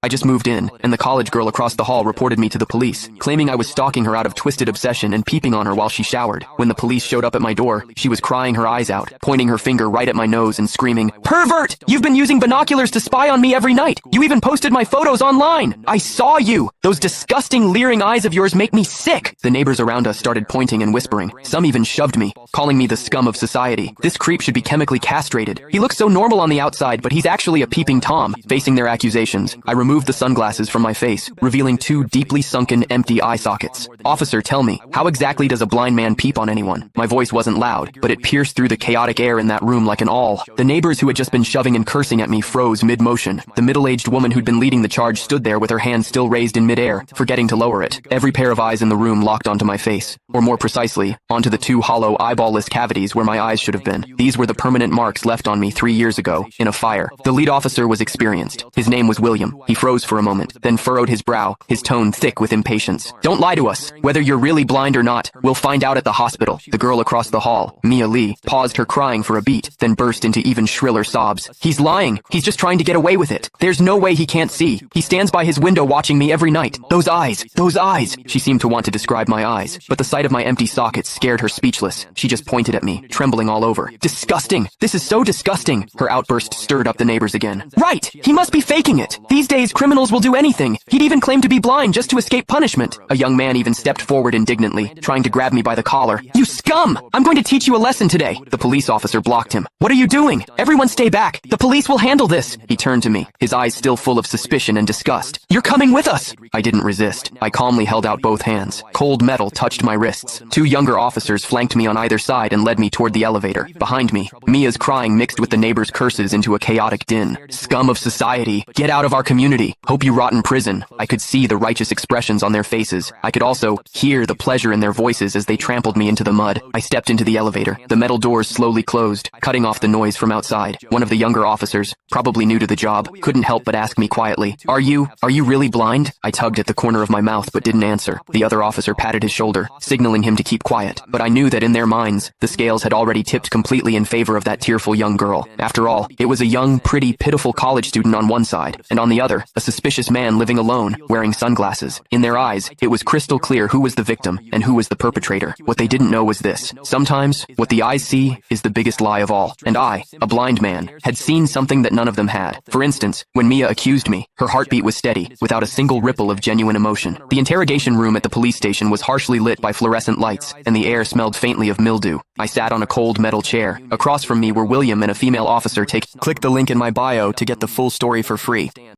I just moved in, and the college girl across the hall reported me to the police, claiming I was stalking her out of twisted obsession and peeping on her while she showered. When the police showed up at my door, she was crying her eyes out, pointing her finger right at my nose and screaming, "Pervert! You've been using binoculars to spy on me every night! You even posted my photos online! I saw you! Those disgusting leering eyes of yours make me sick!" The neighbors around us started pointing and whispering. Some even shoved me, calling me the scum of society. This creep should be chemically castrated. He looks so normal on the outside, but he's actually a peeping Tom. Facing their accusations, I removed the sunglasses from my face, revealing two deeply sunken, empty eye sockets. "Officer, tell me, how exactly does a blind man peep on anyone?" My voice wasn't loud, but it pierced through the chaotic air in that room like an awl. The neighbors who had just been shoving and cursing at me froze mid-motion. The middle-aged woman who'd been leading the charge stood there with her hand still raised in mid-air, forgetting to lower it. Every pair of eyes in the room locked onto my face, or more precisely, onto the two hollow eyeball-less cavities where my eyes should have been. These were the permanent marks left on me 3 years ago, in a fire. The lead officer was experienced. His name was William. He froze for a moment, then furrowed his brow, his tone thick with impatience. "Don't lie to us. Whether you're really blind or not, we'll find out at the hospital." The girl across the hall, Mia Lee, paused her crying for a beat, then burst into even shriller sobs. "He's lying. He's just trying to get away with it. There's no way he can't see. He stands by his window watching me every night. Those eyes, those eyes." She seemed to want to describe my eyes, but the sight of my empty sockets scared her speechless. She just pointed at me, trembling all over. "Disgusting! This is so disgusting!" Her outburst stirred up the neighbors again. "Right! He must be faking it! These days, criminals will do anything. He'd even claim to be blind just to escape punishment." A young man even stepped forward indignantly, trying to grab me by the collar. "You scum! I'm going to teach you a lesson today." The police officer blocked him. "What are you doing? Everyone stay back. The police will handle this." He turned to me, his eyes still full of suspicion and disgust. "You're coming with us." I didn't resist. I calmly held out both hands. Cold metal touched my wrists. Two younger officers flanked me on either side and led me toward the elevator. Behind me, Mia's crying mixed with the neighbors' curses into a chaotic din. "Scum of society! Get out of our community! Hope you rot in prison." I could see the righteous expressions on their faces. I could also hear the pleasure in their voices as they trampled me into the mud. I stepped into the elevator. The metal doors slowly closed, cutting off the noise from outside. One of the younger officers, probably new to the job, couldn't help but ask me quietly, Are you really blind?" I tugged at the corner of my mouth but didn't answer. The other officer patted his shoulder, signaling him to keep quiet. But I knew that in their minds, the scales had already tipped completely in favor of that tearful young girl. After all, it was a young, pretty, pitiful college student on one side, and on the other, a suspicious man living alone, wearing sunglasses. In their eyes, it was crystal clear who was the victim and who was the perpetrator. What they didn't know was this. Sometimes, what the eyes see is the biggest lie of all. And I, a blind man, had seen something that none of them had. For instance, when Mia accused me, her heartbeat was steady, without a single ripple of genuine emotion. The interrogation room at the police station was harshly lit by fluorescent lights, and the air smelled faintly of mildew. I sat on a cold metal chair. Across from me were William and a female officer. Click the link in my bio to get the full story for free.